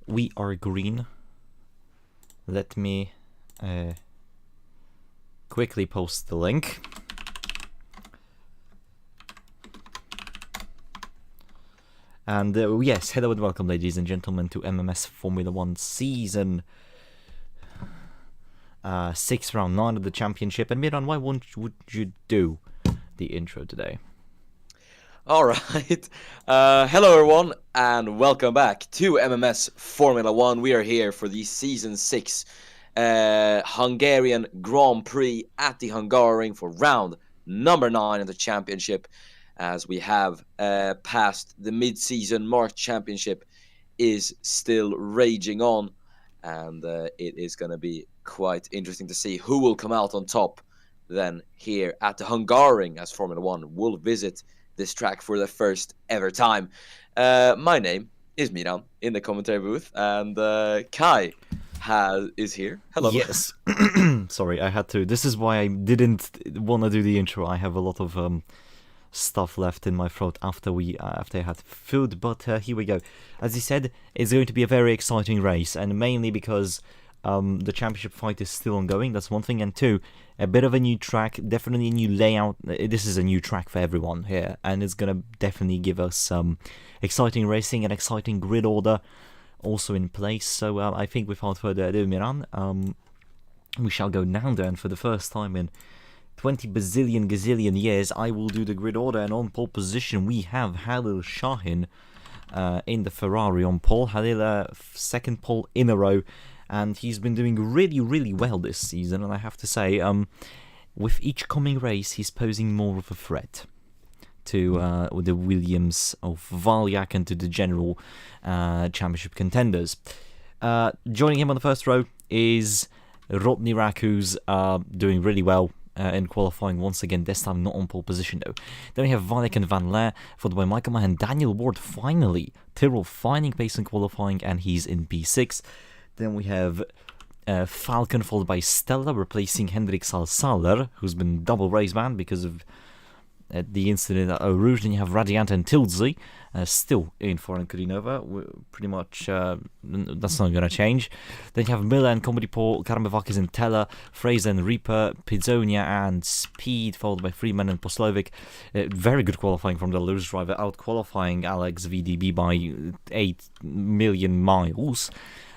we are green. Let me quickly post the link. And yes, hello and welcome, ladies and gentlemen, to MMS Formula 1 Season 6, Round 9 of the Championship. And Miran, why would you do the intro today? Alright, hello everyone and welcome back to MMS Formula 1. We are here for the Season 6 Hungarian Grand Prix at the Hungaroring for round number 9 of the championship. As we have passed the mid-season March championship is still raging on, and it is going to be quite interesting to see who will come out on top then here at the Hungaroring, as Formula 1 will visit this track for the first ever time. My name is Miran in the commentary booth, and Kai is here. Hello. Yes. Sorry, I had to. This is why I didn't want to do the intro. I have a lot of stuff left in my throat after I had food, but here we go. As you said, it's going to be a very exciting race, and mainly because the championship fight is still ongoing. That's one thing, and two, a bit of a new track, definitely a new layout. This is a new track for everyone here, and it's gonna definitely give us some exciting racing and exciting grid order also in place. So I think without further ado, Miran, we shall go now then. For the first time in 20 bazillion gazillion years, I will do the grid order, and on pole position we have Halil Shahin in the Ferrari on pole. Halil, second pole in a row, and he's been doing really well this season, and I have to say, with each coming race he's posing more of a threat to the Williams of Valiak and to the general championship contenders. Joining him on the first row is Rodney Rack, who's doing really well in qualifying once again, this time not on pole position though. Then we have Valiak and Van Laer, followed by Michael Maher and Daniel Ward. Finally, Tyrrell finding pace in qualifying, and he's in P6. Then we have Falcon, followed by Stella, replacing Hendrik Salsaler, who's been double race banned because of the incident at Eau Rouge. Then you have Radiant and Tildsey, still in foreign Kurinova. Pretty much that's not going to change. Then you have Miller and Comedy Paul, Karmevakis and Teller, Fraser and Reaper, Pizzonia and Speed, followed by Freeman and Poslovic. Very good qualifying from the Luge driver, out qualifying Alex VDB by 8 million miles.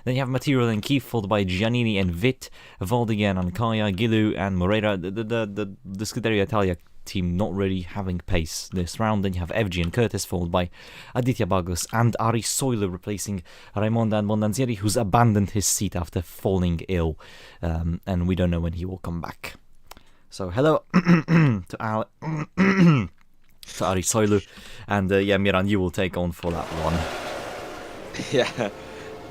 Then you have Material and Keith, followed by Giannini and Witt, Valdigan and Kaya, Gilu and Moreira. The Scuderia Italia team not really having pace this round. Then you have FG and Curtis, followed by Aditya Bagos and Ari Soiler, replacing Raimondo and Mondanzieri, who's abandoned his seat after falling ill, and we don't know when he will come back. So hello to Ari Soiler, and yeah, Miran, you will take on for that one. Yeah,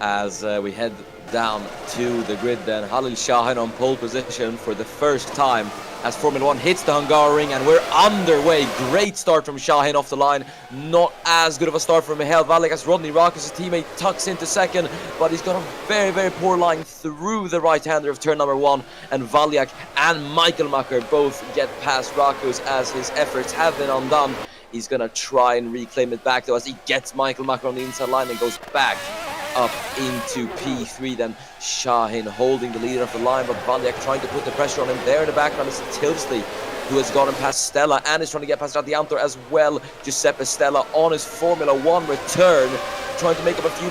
as we head down to the grid then, Halil Shahin on pole position for the first time as Formula 1 hits the Hungaroring, and we're underway. Great start from Shahin off the line. Not as good of a start from Mihail Valiak as Rodney Rakus, his teammate, tucks into second, but he's got a very poor line through the right-hander of turn number 1, and Valiak and Michael Macker both get past Rakus as his efforts have been undone. He's going to try and reclaim it back though as he gets Michael Macker on the inside line and goes back up into P3. Then Shahin holding the leader of the line, but Valiak trying to put the pressure on him. There in the background is Tilsley, who has gotten past Stella and is trying to get past Radianto as well. Giuseppe Stella on his Formula 1 return, trying to make up a few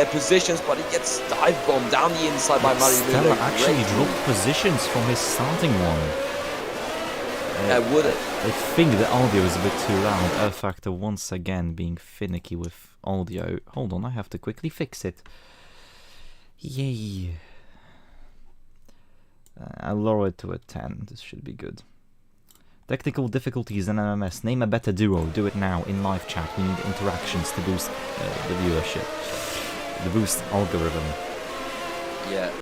positions, but he gets dive bombed down the inside by Mario Muller. Stella actually dropped positions from his starting one. Would it? I think the audio is a bit too loud. Air Factor once again being finicky with audio. Hold on, I have to quickly fix it. Yay. I'll lower it to a 10. This should be good. Technical difficulties in MMS. Name a better duo. Do it now in live chat. We need interactions to boost the viewership. The boost algorithm. Yeah.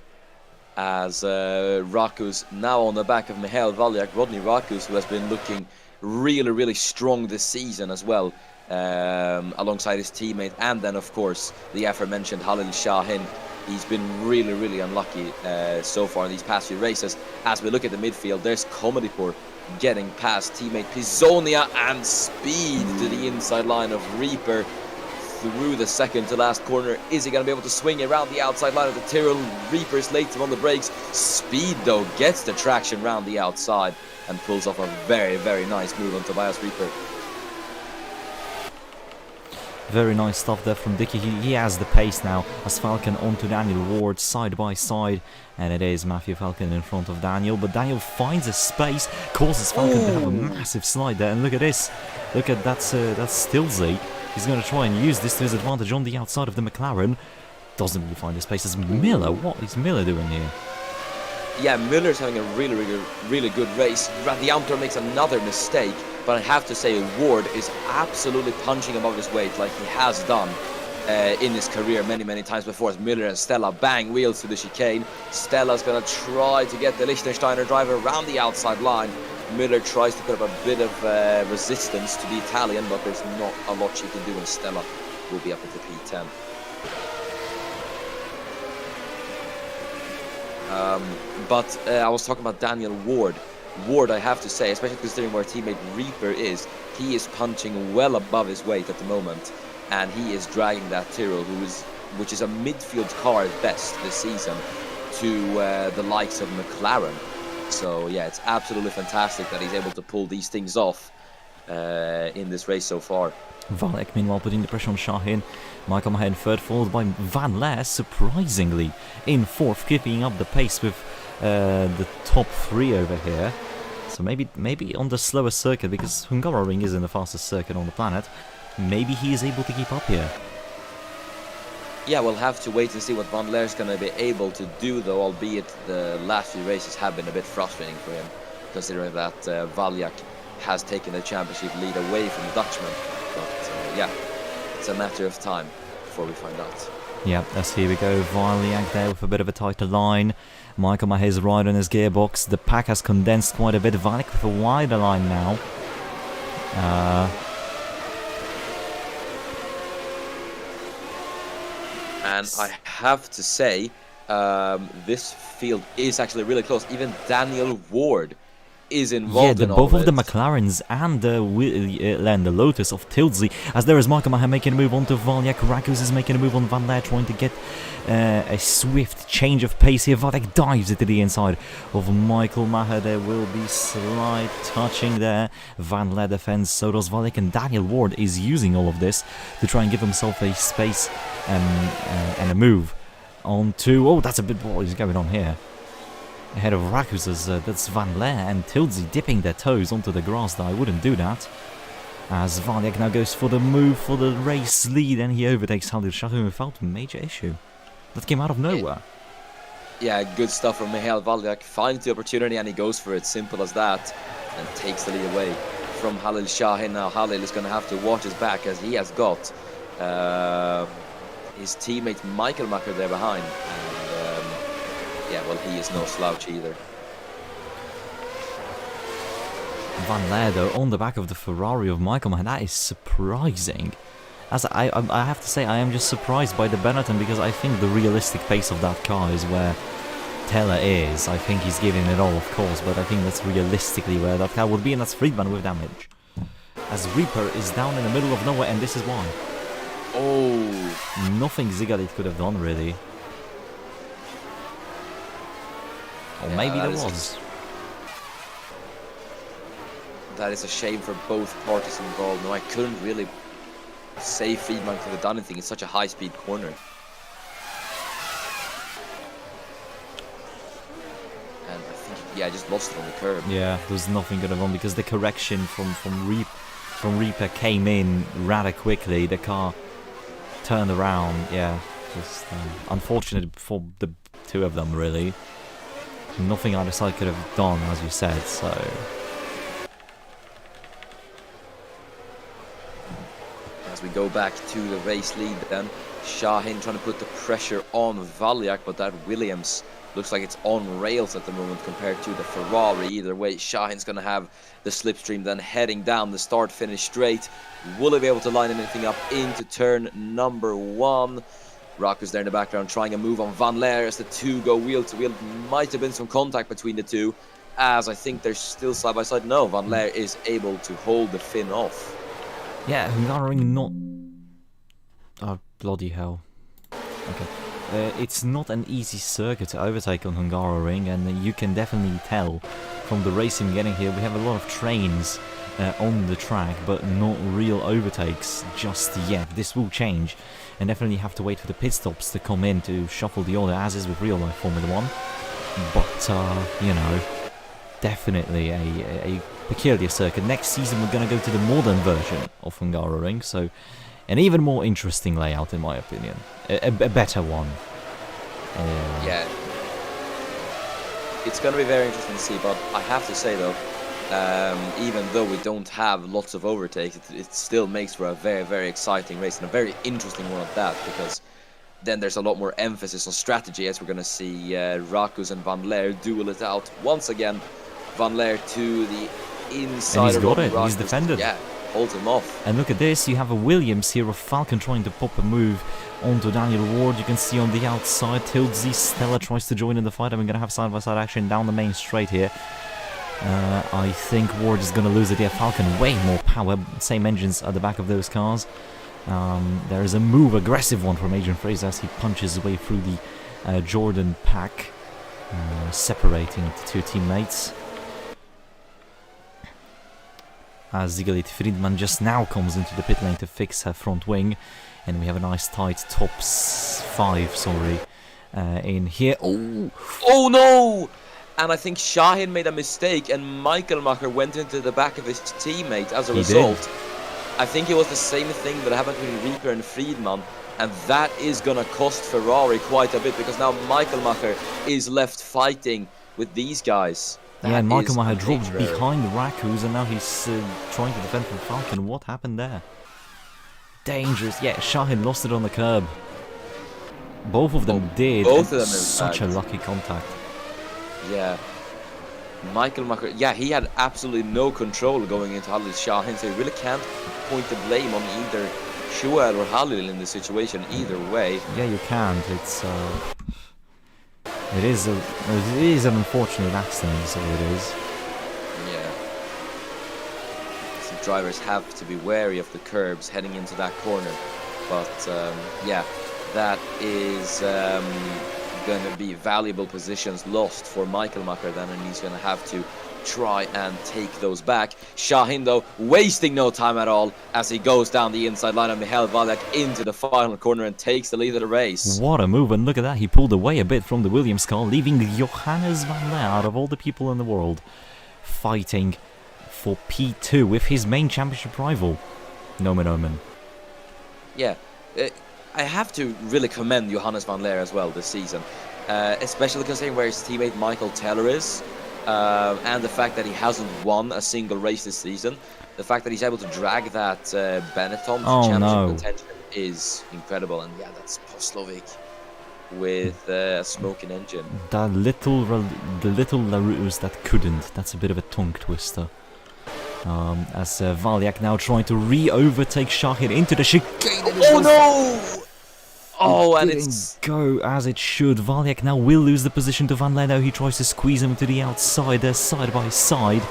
As Rakus now on the back of Mihail Valiak, Rodney Rakus, who has been looking really strong this season as well, alongside his teammate, and then of course the aforementioned Halil Shahin. He's been really unlucky so far in these past few races. As we look at the midfield, there's Comedipur getting past teammate Pizzonia and Speed to the inside line of Reaper. through the second to last corner. Is he going to be able to swing around the outside line of the Tyrrell? Reaper's late on the brakes. Speed, though, gets the traction around the outside and pulls off a very, very nice move on Tobias Reaper. Very nice stuff there from Dickie. He has the pace now as Falcon onto Daniel Ward side by side, and it is Matthew Falcon in front of Daniel, but Daniel finds a space, causes Falcon to have a massive slide there, and look at this. Look at that's Stilsey. He's going to try and use this to his advantage on the outside of the McLaren. Doesn't really find the space. As Miller, what is Miller doing here? Yeah, Miller's having a really good race. Radiantor makes another mistake, but I have to say Ward is absolutely punching above his weight like he has done in his career many times before, as Miller and Stella bang wheels to the chicane. Stella's going to try to get the Liechtensteiner driver around the outside line. Miller tries to put up a bit of resistance to the Italian, but there's not a lot she can do, and Stella will be up into P10. But I was talking about Daniel Ward. Ward, I have to say, especially considering where teammate Reaper is, he is punching well above his weight at the moment, and he is dragging that Tyrrell, which is a midfield car at best this season, to the likes of McLaren. So yeah, it's absolutely fantastic that he's able to pull these things off in this race so far. Valek meanwhile putting the pressure on Shahin. Michael Maher in third, followed by Van Laer, surprisingly in fourth, keeping up the pace with the top three over here. So maybe on the slower circuit, because Hungaroring isn't the fastest circuit on the planet, maybe he is able to keep up here. Yeah, we'll have to wait and see what Van Laer's going to be able to do, though, albeit the last few races have been a bit frustrating for him, considering that Valjak has taken the championship lead away from the Dutchman. But yeah, it's a matter of time before we find out. Yeah, as here we go, Valjak there with a bit of a tighter line. Michael Maher's right on his gearbox. The pack has condensed quite a bit. Valjak with a wider line now. And I have to say, this field is actually really close. Even Daniel Ward is involved in all both of the this. McLarens and the Lotus of Tilsey, as there is Michael Maher making a move onto Valjak. Rakus is making a move on Van Laer, trying to get a swift change of pace here. Valjak dives into the inside of Michael Maher. There will be slight touching there. Van Laer defends, so does Valjak, and Daniel Ward is using all of this to try and give himself a space and a move onto... Oh, that's a bit... What is going on here? Ahead of Rakus, that's Van Laer and Tilsey dipping their toes onto the grass there. I wouldn't do that. As Valjak now goes for the move for the race lead, and he overtakes Halil Shahum without a major issue. That came out of nowhere. Yeah, good stuff from Michael Valjak. Finds the opportunity and he goes for it, simple as that, and takes the lead away from Halil Shahin. Now Halil is going to have to watch his back, as he has got his teammate Michael Maher there behind. Yeah, well, he is no slouch either. Van Laer, though, on the back of the Ferrari of Michael Maher, that is surprising. As I have to say, I am just surprised by the Benetton, because I think the realistic pace of that car is where Teller is. I think he's giving it all, of course, but I think that's realistically where that car would be, and that's Friedman with damage. As Reaper is down in the middle of nowhere, and this is why. Oh! Nothing Zigalit could have done, really. Or Yeah, maybe there was. That is a shame for both parties involved. No, I couldn't really say Friedman could have done anything. It's such a high-speed corner. And I think, yeah, I just lost it on the curb. Yeah, there's nothing going on, because the correction from Reaper came in rather quickly. The car turned around. Yeah, just unfortunate for the two of them, really. Nothing either side could have done, as you said, so... As we go back to the race lead then, Shahin trying to put the pressure on Valjak, but that Williams looks like it's on rails at the moment compared to the Ferrari. Either way, Shahin's going to have the slipstream then heading down the start-finish straight. Will he be able to line anything up into turn number 1? Rakus there in the background trying a move on Van Laer as the two go wheel to wheel. Might have been some contact between the two, as I think they're still side by side. No, Van Laer is able to hold the fin off. Yeah, Hungaroring Oh, bloody hell. Okay. It's not an easy circuit to overtake on Hungaroring, and you can definitely tell from the racing getting here. We have a lot of trains on the track, but not real overtakes just yet. This will change, and definitely have to wait for the pit stops to come in to shuffle the order, as is with real life Formula 1. But, you know, definitely a peculiar circuit. Next season we're going to go to the modern version of Hungaroring, so an even more interesting layout in my opinion. A better one. Yeah. It's going to be very interesting to see, but I have to say though, even though we don't have lots of overtakes, it still makes for a very, very exciting race, and a very interesting one at that, because then there's a lot more emphasis on strategy, as we're going to see Rakus and Van Leer duel it out once again. Van Leer to the inside. And he's got of it, Rakus. he's defended. Yeah, holds him off. And look at this, you have a Williams here of Falcon trying to pop a move onto Daniel Ward. You can see on the outside, Tildsy Stella tries to join in the fight, and we're going to have side-by-side action down the main straight here. I think Ward is going to lose it here. Falcon, way more power, same engines at the back of those cars. There is a move, aggressive one from Adrian Fraser as he punches his way through the Jordan pack, separating the two teammates. As Zigalit Friedman just now comes into the pit lane to fix her front wing, and we have a nice tight top 5, in here. Oh no! And I think Shahin made a mistake, and Michael Macher went into the back of his teammate as a result. Did. I think it was the same thing that happened between Rieper and Friedman, and that is going to cost Ferrari quite a bit, because now Michael Macher is left fighting with these guys. Yeah, and Michael Macher dropped behind Rakus, and now he's trying to defend from Falcon. What happened there? Dangerous. Yeah, Shahin lost it on the curb. Both of them did. Both of them, such a lucky contact. Yeah. Michael Macher, yeah, he had absolutely no control going into Halil Shahin, so you really can't point the blame on either Shuel or Halil in this situation either way. Yeah, you can't. It is an unfortunate accident, is all it is. Yeah. So drivers have to be wary of the curbs heading into that corner, but yeah, that is going to be valuable positions lost for Michael Macher then, and he's going to have to try and take those back. Shahin though wasting no time at all as he goes down the inside line of Michael Valak into the final corner and takes the lead of the race. What a move, and look at that, he pulled away a bit from the Williams car, leaving Johannes Van Leer, out of all the people in the world, fighting for P2 with his main championship rival, Nomen Omen. Yeah, I have to really commend Johannes Van Leer as well this season, especially considering where his teammate Michael Teller is, and the fact that he hasn't won a single race this season. The fact that he's able to drag that Benetton to championship contention is incredible, and yeah, that's Poslovic with a smoking engine. The little LaRue's that couldn't. That's a bit of a tongue twister. As Valyak now trying to re-overtake Shahin into the chicane. Oh no! Oh, and it's go as it should. Valyak now will lose the position to Van Leer. He tries to squeeze him to the outside. They're side by side.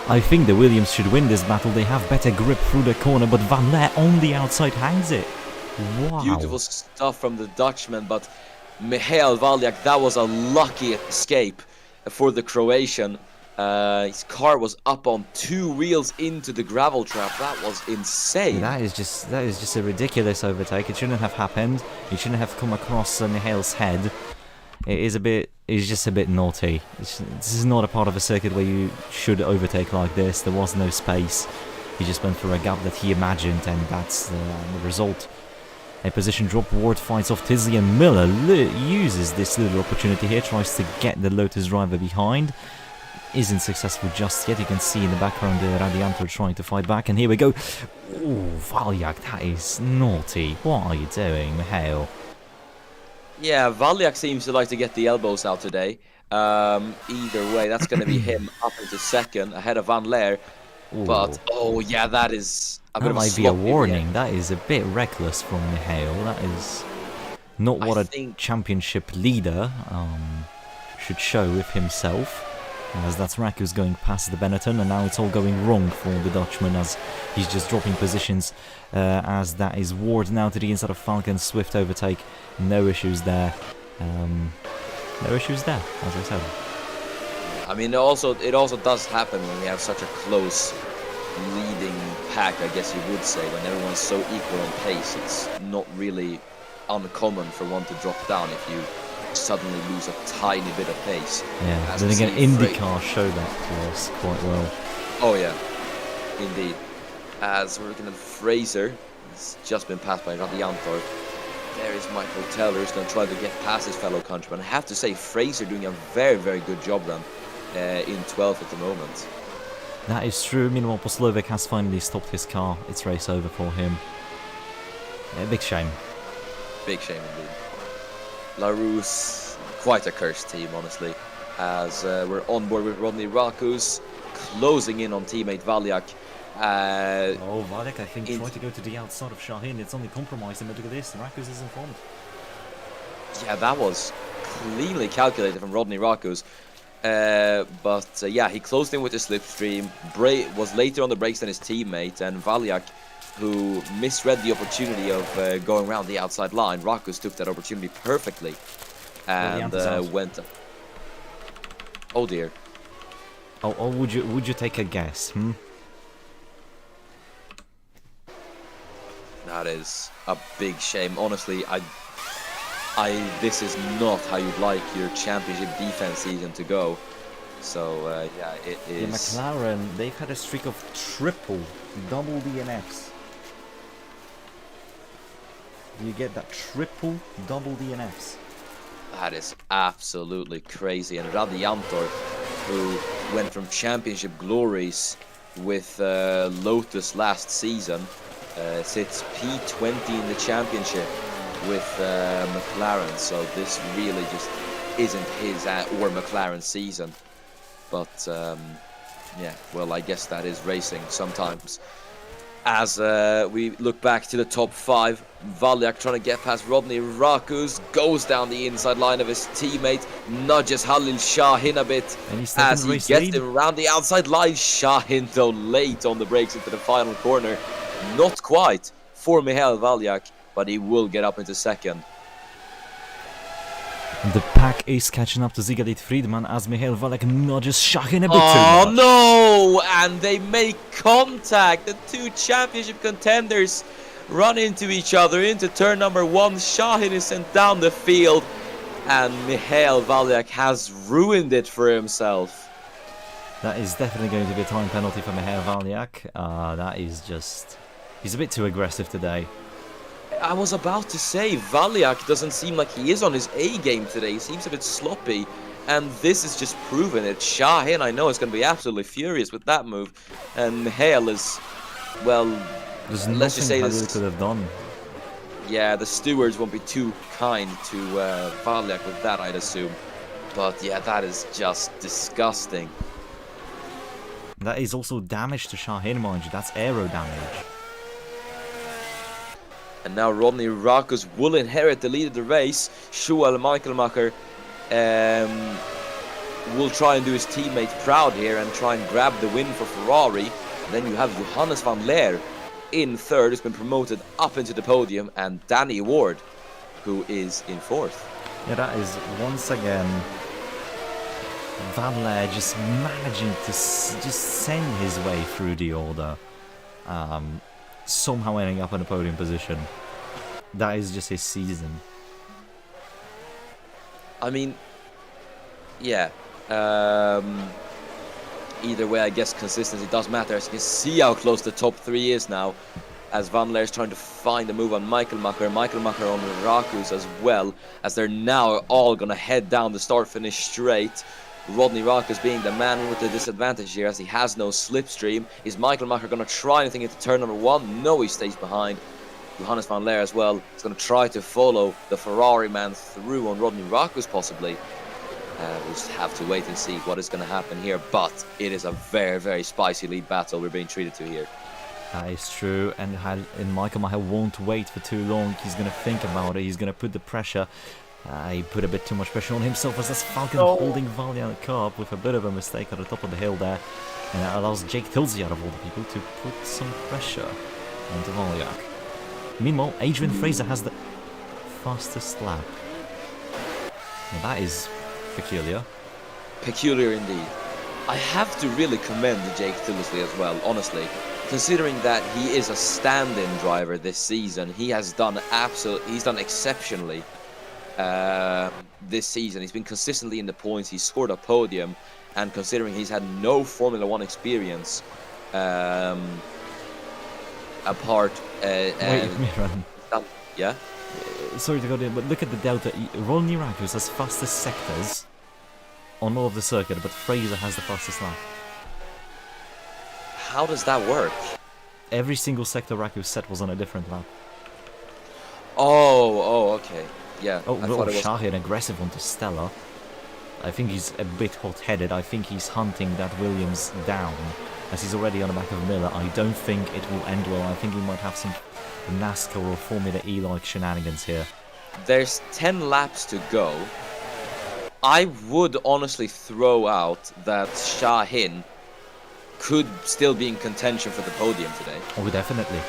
I think the Williams should win this battle. They have better grip through the corner, but Van Leer on the outside hangs it. Wow. Beautiful stuff from the Dutchman, but Michael Valyak, that was a lucky escape for the Croatian. His car was up on 2 wheels into the gravel trap. That was insane. That is just a ridiculous overtake. It shouldn't have happened. It shouldn't have come across Michael's head. It's just a bit naughty. This is not a part of a circuit where you should overtake like this. There was no space. He just went through a gap that he imagined, and that's the result. A position drop. Ward fights off Tisley, and Miller uses this little opportunity here. Tries to get the Lotus driver behind. Isn't successful just yet. You can see in the background the Radianto trying to fight back, and here we go. Ooh, Valyak, that is naughty. What are you doing, Michael? Yeah, Valyak seems to like to get the elbows out today. Either way, that's going to be him up into second, ahead of Van Leer. Ooh. But, oh yeah, that is a bit that of a might be a sloppy warning. react. That is a bit reckless from Michael. That is not what a championship leader should show with himself. As that's Raku's going past the Benetton, and now it's all going wrong for the Dutchman as he's just dropping positions. As that is Ward now to the inside of Falcon, swift overtake, no issues there. No issues there, as I said. I mean, it also does happen when we have such a close leading pack, I guess you would say, when everyone's so equal on pace. It's not really uncommon for one to drop down if you suddenly lose a tiny bit of pace. Yeah, then again, IndyCar showed that to us quite well. Oh yeah, indeed. As we're looking at Fraser, he's just been passed by Radiantor. There is Michael Teller, who's going to try to get past his fellow countryman. I have to say, Fraser doing a very, very good job then in 12th at the moment. That is true. Meanwhile, Poslovic has finally stopped his car. It's race over for him. Yeah, big shame. Big shame indeed. LaRousse, quite a cursed team, honestly. As we're on board with Rodney Rakus, closing in on teammate Valiak. Valiak, I think, tried to go to the outside of Shahin. It's only compromised him, but look at this. Rakus is in front. Yeah, that was cleanly calculated from Rodney Rakus. Yeah, he closed in with the slipstream. Was later on the brakes than his teammate, and Valiak, who misread the opportunity of going around the outside line. Rakus took that opportunity perfectly and went. Oh dear. Oh, would you take a guess? That is a big shame. Honestly, this is not how you'd like your championship defense season to go. So yeah, it is. Yeah, McLaren, they've had a streak of double DNFs. You get that double DNFs. That is absolutely crazy. And Radiantor, who went from championship glories with Lotus last season, sits P20 in the championship with McLaren. So this really just isn't his or McLaren's season. But yeah, well, I guess that is racing sometimes. As we look back to the top 5, Valiak trying to get past Rodney Rakus, goes down the inside line of his teammate, nudges Halil Shahin a bit as he gets him around the outside line. Shahin, though, late on the brakes into the final corner. Not quite for Michael Valiak, but he will get up into second. The pack is catching up to Zigadit Friedman as Michael Valiak nudges Shahin a bit too much. Oh no! And they make contact. The two championship contenders run into each other into turn number 1. Shahin is sent down the field, and Michael Valiak has ruined it for himself. That is definitely going to be a time penalty for Michael Valiak. That is just... he's a bit too aggressive today. I was about to say, Valiak doesn't seem like he is on his A game today. He seems a bit sloppy, and this is just proven it. Shahin, I know, is going to be absolutely furious with that move, and Michael is, well, there's let's just say this could have done. Yeah, the stewards won't be too kind to Valiak with that, I'd assume. But yeah, that is just disgusting. That is also damage to Shahin, mind you. That's aero damage. And now Rodney Rakus will inherit the lead of the race. Schuel Michaelmacher will try and do his teammate proud here and try and grab the win for Ferrari. And then you have Johannes van Leer in third, who's been promoted up into the podium, and Danny Ward, who is in 4th. Yeah, that is once again Van Leer just managing to just send his way through the order. Somehow ending up in a podium position. That is just his season. I mean, yeah. Either way, I guess consistency does matter. As you can see how close the top 3 is now, as Van Leer is trying to find a move on Michaelmacher on Rakus as well, as they're now all going to head down the start-finish straight. Rodney Rakus being the man with the disadvantage here, as he has no slipstream. Is Michaelmacher going to try anything into turn number 1? No, he stays behind. Johannes van Leer as well is going to try to follow the Ferrari man through on Rodney Rakus possibly. We'll just have to wait and see what is going to happen here, but it is a very, very spicy lead battle we're being treated to here. That is true, and Michaelmacher won't wait for too long. He's going to think about it, he's going to put the pressure He put a bit too much pressure on himself as that's Falcon No. holding Valiant up with a bit of a mistake at the top of the hill there. And that allows Jake Tilsey out of all the people to put some pressure onto Valiak. Meanwhile, Adrian Fraser has the fastest lap. Now that is peculiar. Peculiar indeed. I have to really commend Jake Tilsley as well, honestly. Considering that he is a stand-in driver this season, he's done exceptionally this season. He's been consistently in the points, he's scored a podium, and considering he's had no Formula 1 experience apart Wait, Miran. yeah? Sorry to go in, but look at the delta. Rodney Rakus has fastest sectors on all of the circuit, but Fraser has the fastest lap. How does that work? Every single sector Rakus set was on a different lap. Oh, okay. Yeah, Oh, I thought it was... Shahin aggressive onto Stella. I think he's a bit hot-headed. I think he's hunting that Williams down, as he's already on the back of Miller. I don't think it will end well. I think he might have some NASCAR or Formula E-like shenanigans here. There's 10 laps to go. I would honestly throw out that Shahin could still be in contention for the podium today. Oh, definitely.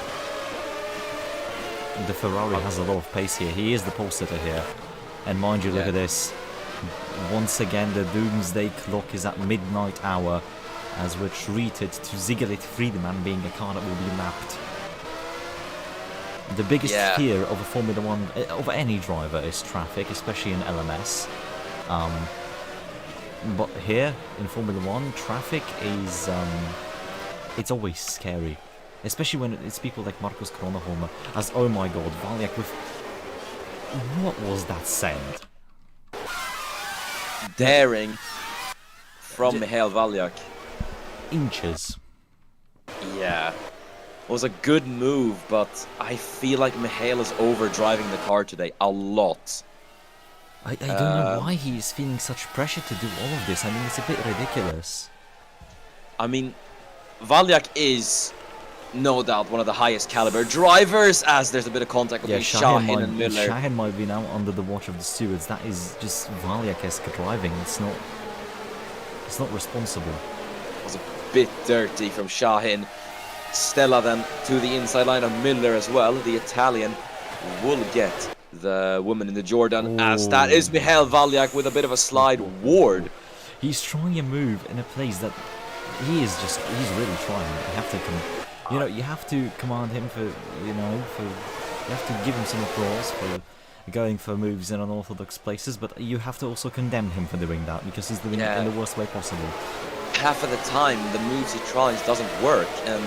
The Ferrari has a lot of pace here. He is the pole sitter here. And mind you, look at this. Once again, the doomsday clock is at midnight hour as we're treated to Ziegler Friedman being a car that will be lapped. The biggest fear of a Formula 1, of any driver, is traffic, especially in LMS. But here, in Formula 1, traffic is, it's always scary. Especially when it's people like Marcus Kroneholmer, as, oh my god, Valiak with... What was that send? Daring from Michael Valiak. Inches. Yeah. It was a good move, but I feel like Michael is overdriving the car today a lot. I don't know why he is feeling such pressure to do all of this. I mean, it's a bit ridiculous. I mean, Valiak is no doubt one of the highest caliber drivers, as there's a bit of contact between Shahin and Miller. Shahin might be now under the watch of the stewards. That is just Valiak-esque driving. It's not responsible. It was a bit dirty from Shahin. Stella then to the inside line of Miller as well. The Italian will get the woman in the Jordan, as that is Michael Valiak with a bit of a slide. Ward. He's trying a move in a place that he's really trying. You have to command him for, you have to give him some applause for going for moves in unorthodox places, but you have to also condemn him for doing that, because he's doing it in the worst way possible. Half of the time, the moves he tries doesn't work, and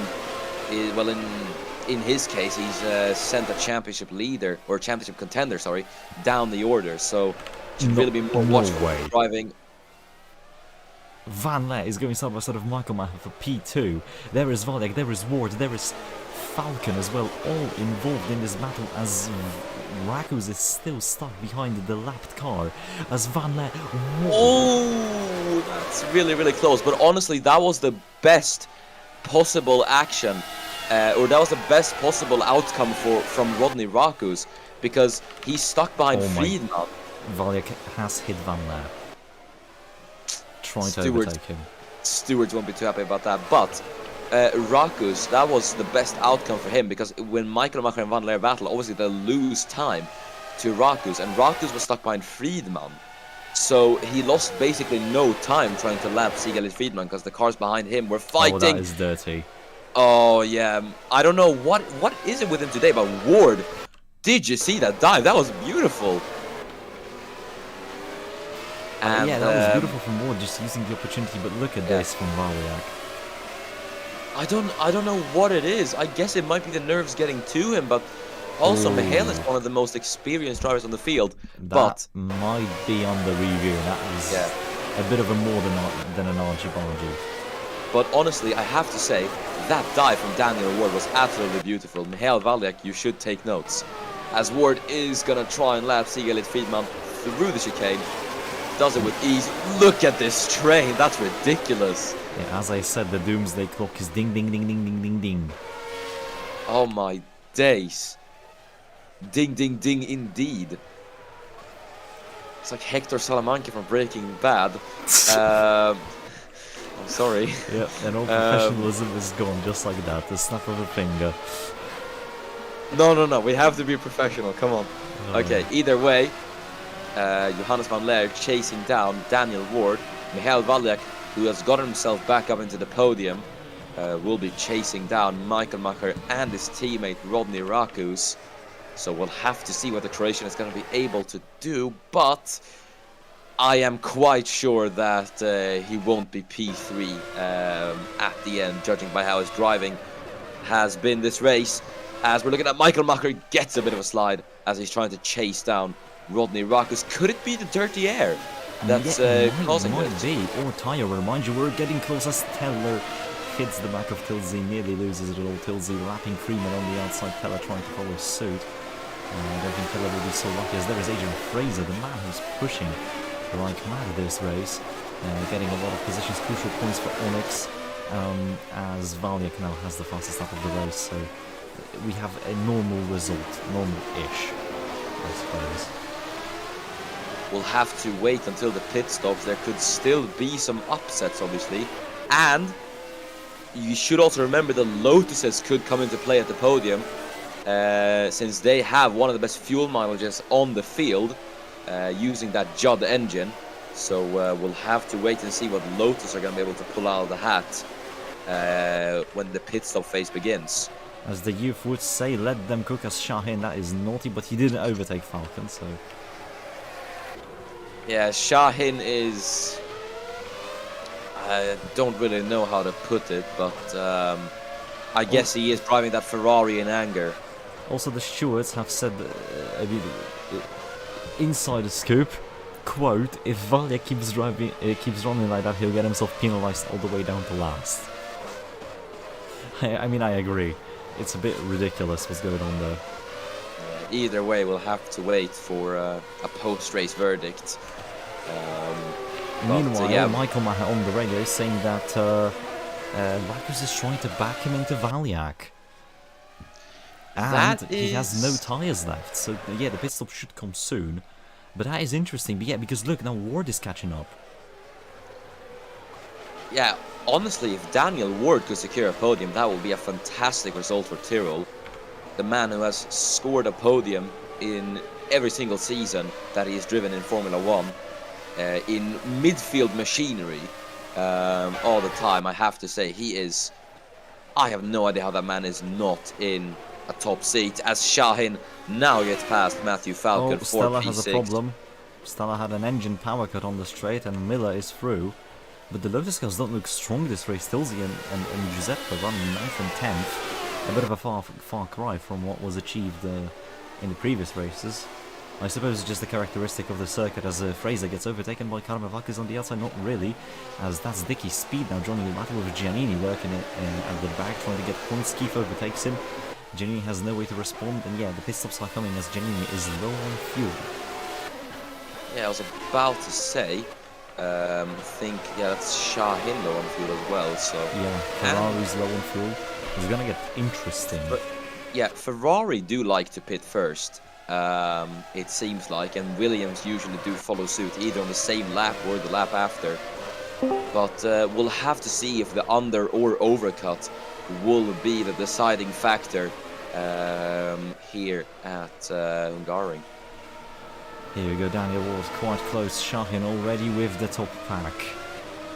in his case, he's sent a championship leader, or championship contender, sorry, down the order, so should really be more watchful driving. Van Leer is going side by side of Michael Maher for P2. There is Valiak, there is Ward, there is Falcon as well, all involved in this battle, as Rakus is still stuck behind the lapped car, as Van Leer... Oh, that's really, really close, but honestly, that was the best possible action, or that was the best possible outcome from Rodney Rakus, because he's stuck behind Friedman. Valiak has hit Van Leer. Trying to overtake him. Stewards won't be too happy about that, but Rakus, that was the best outcome for him, because when Michael Macher and Van Leer battle, obviously they lose time to Rakus, and Rakus was stuck behind Friedman, so he lost basically no time trying to lap Siegel Friedman, because the cars behind him were fighting. Oh, that is dirty. Oh yeah, I don't know what is it with him today, but Ward, did you see that dive? That was beautiful. And, yeah, that was beautiful from Ward, just using the opportunity, but look at this from Valiak. I don't know what it is. I guess it might be the nerves getting to him, but also Michael is one of the most experienced drivers on the field. That might be under review. That is a bit of a more than an argy-bargy. But honestly, I have to say, that dive from Daniel Ward was absolutely beautiful. Michael Valiak, you should take notes, as Ward is gonna try and lap Siegel Friedman through the chicane. Does it with ease. Look at this train, that's ridiculous. Yeah, as I said, the doomsday clock is ding ding ding ding ding ding ding. Oh my days. Ding ding ding indeed. It's like Hector Salamanca from Breaking Bad. I'm sorry. Yeah, and all professionalism is gone just like that. The snap of a finger. No. We have to be professional. Come on. Okay. Either way, Johannes van Leer chasing down Daniel Ward. Michael Valjak, who has gotten himself back up into the podium, will be chasing down Michael Macher and his teammate Rodney Rakus. So we'll have to see what the Croatian is going to be able to do, but I am quite sure that he won't be P3 at the end, judging by how his driving has been this race. As we're looking at Michael Macher gets a bit of a slide as he's trying to chase down Rodney Rakus. Could it be the dirty air that's causing might this? be, or tyre. Remind you, we're getting close as Teller hits the back of Tilsey, nearly loses it all. Tilsey lapping Freeman on the outside, Teller trying to follow suit. I don't think Teller will be so lucky as there is Adrian Fraser, the man who's pushing like mad this race, getting a lot of positions, crucial points for Onyx, as Valjak now has the fastest lap of the race, so we have a normal result, normal-ish, I suppose. We'll have to wait until the pit stops. There could still be some upsets, obviously, and you should also remember the Lotuses could come into play at the podium, since they have one of the best fuel mileages on the field, using that Judd engine. So we'll have to wait and see what Lotus are going to be able to pull out of the hat when the pit stop phase begins. As the youth would say, let them cook as Shahin. That is naughty, but he didn't overtake Falcon, so... Yeah, Shahin is... I don't really know how to put it, but I guess he is driving that Ferrari in anger. Also, the stewards have said, inside the scoop, quote, if Valjak keeps running like that, he'll get himself penalized all the way down to last. I mean, I agree. It's a bit ridiculous what's going on there. Either way, we'll have to wait for a post-race verdict. Meanwhile, yeah. Michael Maher on the radio is saying that Rakus is trying to back him into Valjak. And he has no tyres left, so yeah, the pit stop should come soon. But that is interesting, but yeah, because look, now Ward is catching up. Yeah, honestly, if Daniel Ward could secure a podium, that would be a fantastic result for Tyrrell. The man who has scored a podium in every single season that he has driven in Formula 1, in midfield machinery, all the time. I have to say, he is... I have no idea how that man is not in a top seat, as Shahin now gets past Matthew Falcon for Stella P6. has a problem. Stella had an engine power cut on the straight and Miller is through. But the Lotus girls don't look strong this race. Tilsey and Giuseppe running 9th and 10th. A bit of a far cry from what was achieved in the previous races. I suppose it's just a characteristic of the circuit as Fraser gets overtaken by Karmavakis on the outside. Not really, as that's Dicky's speed now joining the battle with Giannini lurking at the back trying to get points. Keith overtakes him. Giannini has no way to respond, and yeah, the pit stops are coming as Giannini is low on fuel. Yeah, I was about to say, I think, yeah, that's Shahin low on fuel as well, so... Yeah, Ferrari's low on fuel. It's gonna get interesting. But, yeah, Ferrari do like to pit first, it seems like, and Williams usually do follow suit, either on the same lap or the lap after. But we'll have to see if the under or overcut will be the deciding factor here at Hungarian. Here we go, Daniel Ward quite close. Shahin already with the top pack.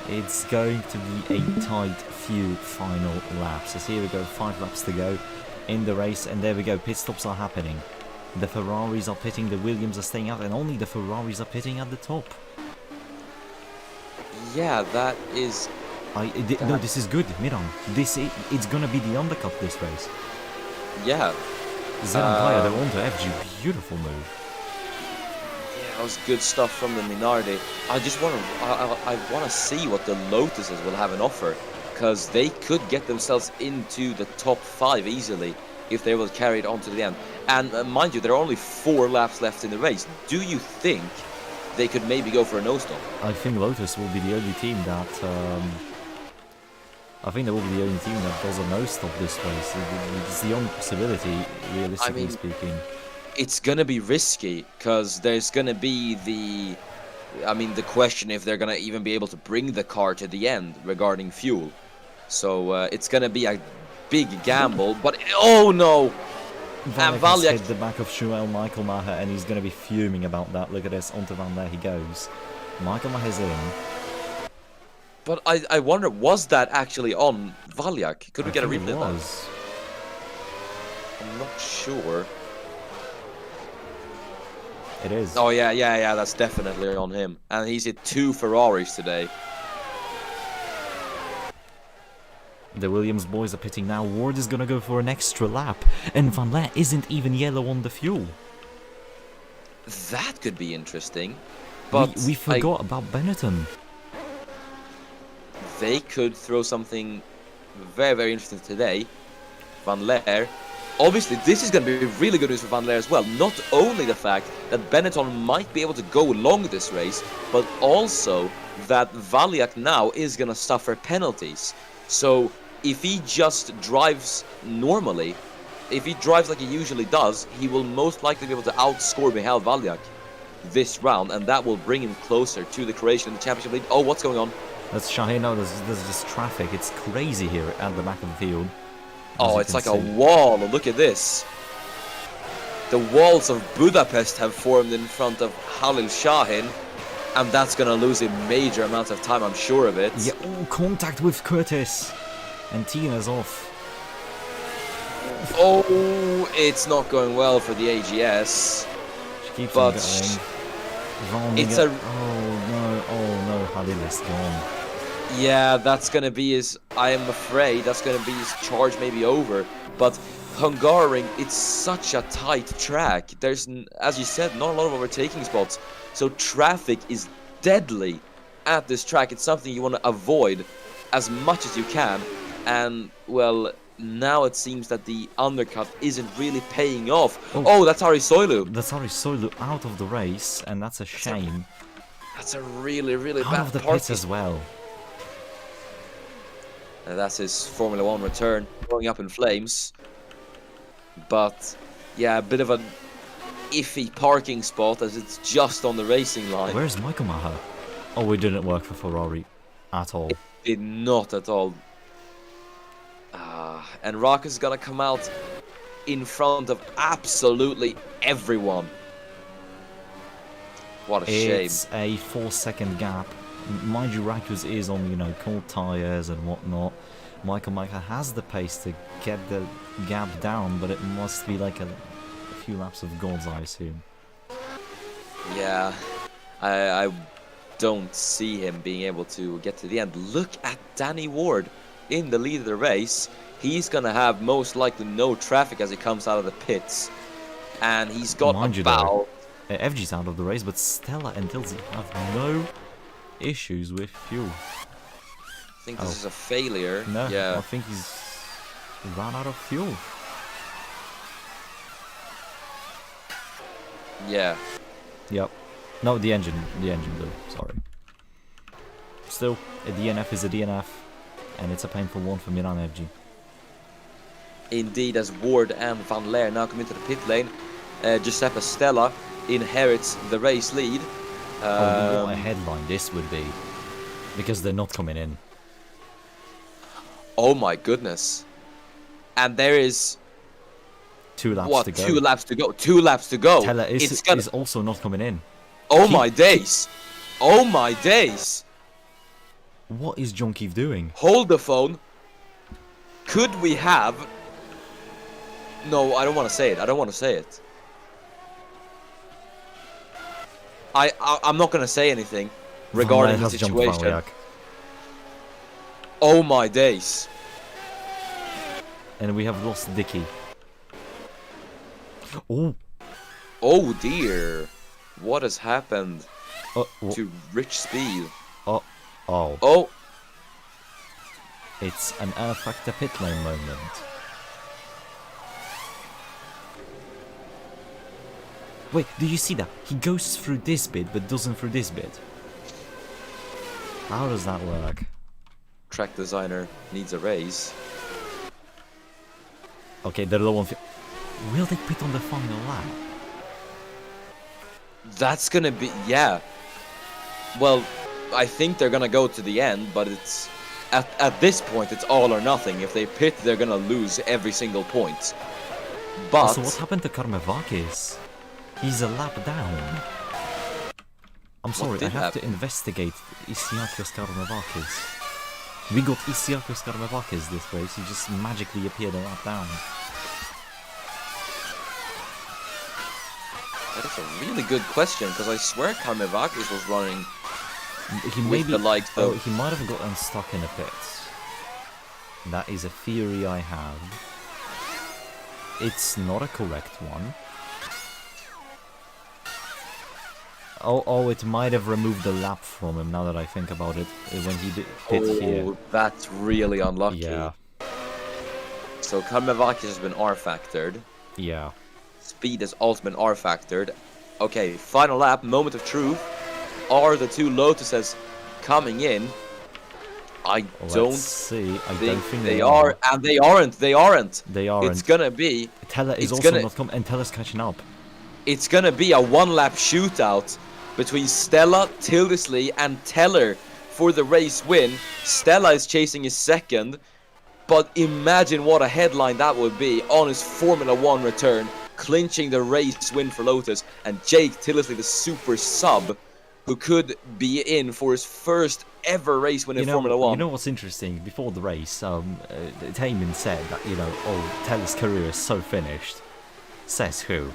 It's going to be a tight few final laps. As here we go, 5 laps to go in the race, and there we go, pit stops are happening. The Ferraris are pitting, the Williams are staying out, and only the Ferraris are pitting at the top. Yeah, that is... No, this is good, Miran. It's gonna be the undercut this race. Yeah. Zeran they want to FG, beautiful move. Yeah, that was good stuff from the Minardi. I just want to, I want to see what the Lotuses will have an offer, because they could get themselves into the top 5 easily if they will carry it on to the end. And mind you, there are only 4 laps left in the race. Do you think they could maybe go for a no-stop? I think Lotus will be the only team that does a no-stop this race. It's the only possibility, realistically speaking. it's gonna be risky because there's gonna be the question if they're gonna even be able to bring the car to the end regarding fuel. So it's gonna be a big gamble. But oh no! Valek And has Valyak, hit the back of Michael Maher, and he's going to be fuming about that. Look at this, onto Van there he goes. Michael Maher's in. but I wonder, was that actually on Valyak? Could we get a think replay it of that? was. I'm not sure. It is. Oh yeah, that's definitely on him. And he's hit 2 Ferraris today. The Williams boys are pitting now. Ward is going to go for an extra lap, and Van Leer isn't even yellow on the fuel. That could be interesting. But we forgot about Benetton. They could throw something very, very interesting today. Van Leer. Obviously, this is going to be really good news for Van Leer as well. Not only the fact that Benetton might be able to go along this race, but also that Valyak now is going to suffer penalties. So if he just drives normally, if he drives like he usually does, he will most likely be able to outscore Michael Valyak this round, and that will bring him closer to the Croatian championship lead. Oh, what's going on? That's Shaheen. No, there's just traffic. It's crazy here at the back of the field. Oh, it's like a wall. Look at this. The walls of Budapest have formed in front of Halil Shahin, and that's going to lose him major amounts of time, I'm sure of it. Yeah, oh, contact with Curtis. And Tina's off. Oh, it's not going well for the AGS. She keeps But on going. it's a... Oh no, Halil is gone. Yeah, that's going to be his... I am afraid that's going to be his charge maybe over. But Hungaroring, it's such a tight track. There's, as you said, not a lot of overtaking spots. So traffic is deadly at this track. It's something you want to avoid as much as you can. And, well, now it seems that the undercut isn't really paying off. Oh, that's Ari Soilu. That's Ari Soilu out of the race, and that's a shame. That's a really, really out bad of the party. pits as well. And that's his Formula 1 return, going up in flames. But, yeah, a bit of an iffy parking spot as it's just on the racing line. Where's Michael Maher? Oh, it didn't work for Ferrari at all. It did not at all. And Rock is gonna come out in front of absolutely everyone. What a shame. It's a 4-second gap. Mind you, Rakus is on, cold tyres and whatnot. Michael Maher has the pace to get the gap down, but it must be like a few laps of goals, I assume. Yeah, I don't see him being able to get to the end. Look at Danny Ward in the lead of the race. He's gonna have most likely no traffic as he comes out of the pits, and he's got about... FG's out of the race, but Stella and Tilsey have no issues with fuel. I think this is a failure. No, yeah. I think he's run out of fuel. Yeah. Yep. No, the engine blew. Sorry. Still, a DNF is a DNF, and it's a painful one for Milan FG. Indeed, as Ward and Van Leer now come into the pit lane, Giuseppe Stella inherits the race lead. What a headline this would be, because they're not coming in. Oh my goodness. And there is... 2 laps to go. 2 laps to go. 2 laps to go. Teller is also not coming in. Oh my days. Oh my days. What is John Keefe doing? Hold the phone. Could we have... No, I don't want to say it. I don't want to say it. I'm not going to say anything regarding the situation. Oh my days. And we have lost Dicky. Oh. Oh dear. What has happened to Rich Speed? Oh. Oh. It's an Air Factor pit lane moment. Wait, do you see that? He goes through this bit, but doesn't through this bit. How does that work? Track designer needs a raise. Okay, they're low on... Will they pit on the final lap? That's gonna be, yeah. Well, I think they're gonna go to the end, but it's at this point it's all or nothing. If they pit, they're gonna lose every single point. But Also, what happened to Karmevakis? He's a lap down. I'm sorry, I did have happen? to investigate Isiakos Karmevakis. We got Isiakos Karmevakis this race, he just magically appeared a lap down. That is a really good question, because I swear Karmevakis was running He with maybe, the likes oh, of... he might have gotten stuck in a pit. That is a theory I have. It's not a correct one. Oh, it might have removed the lap from him, now that I think about it, when he did pit here. That's really unlucky. Yeah, So Karmevakis has been R-factored. yeah. Speed has also been R-factored. Okay, final lap, moment of truth. Are the two Lotuses coming in? I don't Let's see. I think don't think they are. And they aren't. They aren't. They aren't. It's gonna be... Teller is it's also gonna- not coming, and Teller's catching up. It's gonna be a one-lap shootout between Stella, Tildesley, and Teller for the race win. Stella is chasing his second, but imagine what a headline that would be on his Formula 1 return, clinching the race win for Lotus, and Jake Tildesley, the super sub, who could be in for his first ever race win in Formula 1. You know what's interesting? Before the race, Taman said that, oh, Teller's career is so finished. Says who?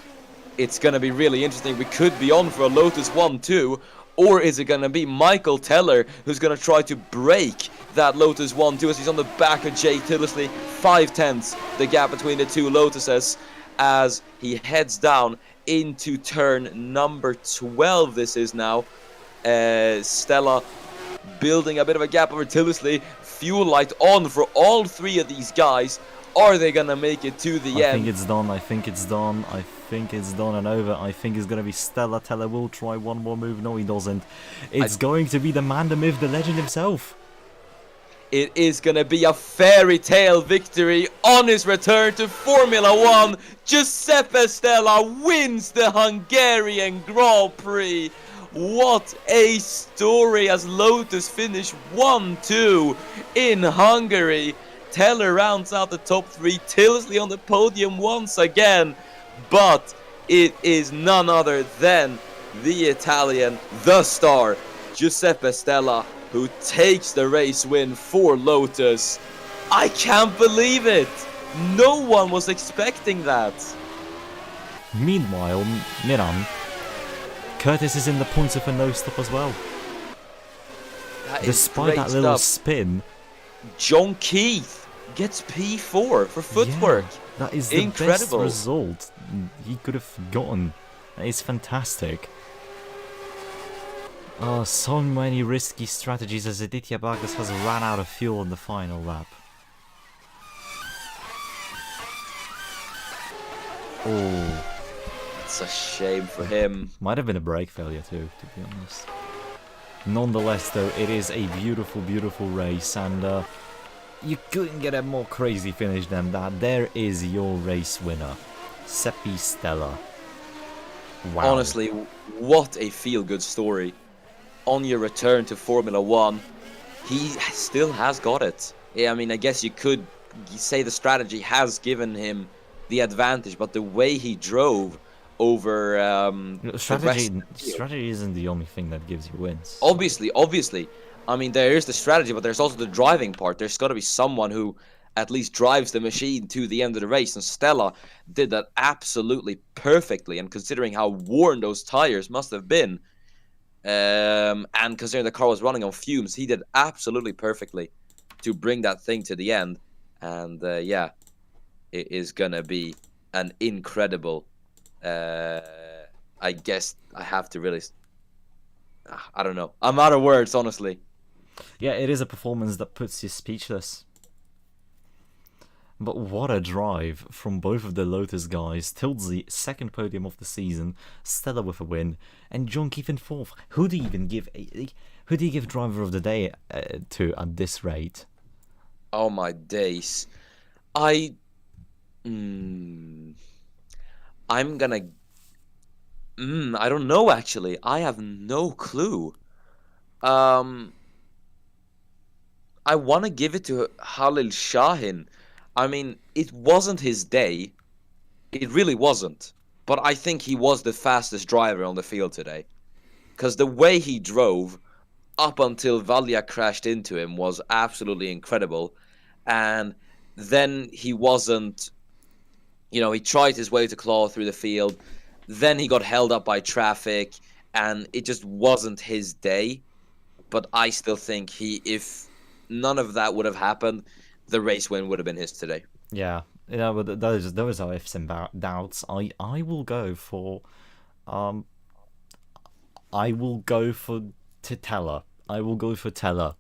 It's going to be really interesting. We could be on for a Lotus 1-2, or is it going to be Michael Teller who's going to try to break that Lotus 1-2 as he's on the back of Jake Tildesley? 5/10 the gap between the two Lotuses as he heads down into turn number 12. This is now Stella building a bit of a gap over Tildesley. Fuel light on for all three of these guys. Are they going to make it to the end? I think it's done. I think it's done. I think it's done and over. I think it's going to be Stella. Teller will try one more move. No, he doesn't. It's going to be the man, the myth, the legend himself. It is going to be a fairy tale victory on his return to Formula 1. Giuseppe Stella wins the Hungarian Grand Prix. What a story as Lotus finish 1-2 in Hungary. Teller rounds out the top three. Tildesley on the podium once again. But it is none other than the Italian, the star, Giuseppe Stella, who takes the race win for Lotus. I can't believe it. No one was expecting that. Meanwhile, Miran, Curtis is in the points for no stop as well. Despite that little spin. John Keith gets P4 for footwork. Yeah, that is the incredible best result he could have gotten. That is fantastic. Oh, so many risky strategies as Aditya Vargas has ran out of fuel in the final lap. Oh, it's a shame for him. Might have been a brake failure too, to be honest. Nonetheless, though, it is a beautiful, beautiful race, and you couldn't get a more crazy finish than that. There is your race winner, Seppi Stella. Wow. Honestly, what a feel-good story. On your return to Formula 1, he still has got it. Yeah, I mean, I guess you could say the strategy has given him the advantage, but the way he drove over strategy isn't the only thing that gives you wins. Obviously. I mean, there is the strategy, but there's also the driving part. There's got to be someone who at least drives the machine to the end of the race, and Stella did that absolutely perfectly. And considering how worn those tires must have been, and considering the car was running on fumes, he did absolutely perfectly to bring that thing to the end. And yeah, it is gonna be an incredible. I guess I have to really. I don't know. I'm out of words, honestly. Yeah, it is a performance that puts you speechless. But what a drive from both of the Lotus guys. Tildsey, second podium of the season, Stella with a win, and John Keith in fourth. Who do you give driver of the day to at this rate? Oh my days. I'm gonna I don't know actually. I have no clue. Um, I want to give it to Halil Shahin. I mean, it wasn't his day. It really wasn't. But I think he was the fastest driver on the field today. Because the way he drove up until Valia crashed into him was absolutely incredible. And then he wasn't, he tried his way to claw through the field. Then he got held up by traffic, and it just wasn't his day. But I still think if none of that would have happened, the race win would have been his today. Yeah, but those are ifs and doubts. I will go for um I will go for Teller. I will go for Teller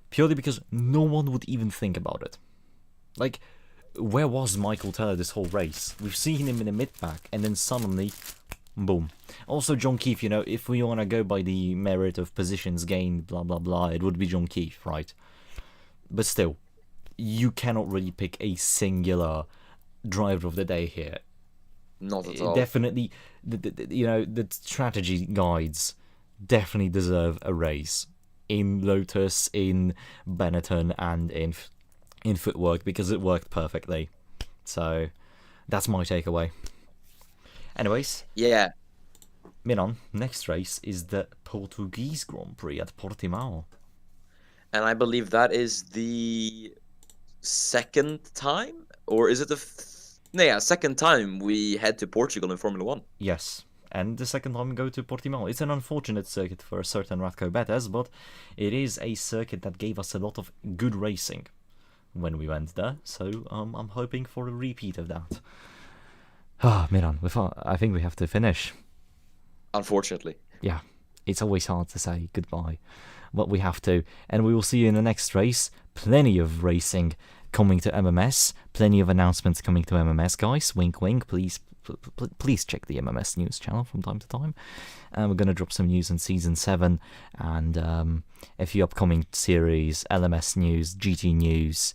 purely because no one would even think about it. Like, where was Michael Teller this whole race? We've seen him in the mid-pack, and then suddenly, boom. Also, John Keefe, if we want to go by the merit of positions gained, blah blah blah, it would be John Keefe, right? But still, you cannot really pick a singular driver of the day here. Not at all. Definitely, the strategy guides definitely deserve a raise in Lotus, in Benetton, and in footwork, because it worked perfectly. So that's my takeaway. Anyways, Yeah. Milan, next race is the Portuguese Grand Prix at Portimao. And I believe that is the second time? Or is it no, yeah, second time we head to Portugal in Formula 1. Yes, and the second time we go to Portimao. It's an unfortunate circuit for a certain Ratko Betes, but it is a circuit that gave us a lot of good racing when we went there, so I'm hoping for a repeat of that. Milan, I think we have to finish. Unfortunately. Yeah, it's always hard to say goodbye, but we have to, and we will see you in the next race. Plenty of racing coming to MMS, plenty of announcements coming to MMS, guys. Wink, wink. Please check the MMS news channel from time to time. And we're going to drop some news on Season 7 and a few upcoming series, LMS news, GT news,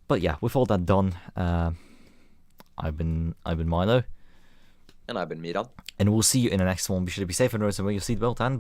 But yeah, with all that done, I've been Milo. And I've been Miran. And we'll see you in the next one. Be sure to be safe and wear your seatbelt and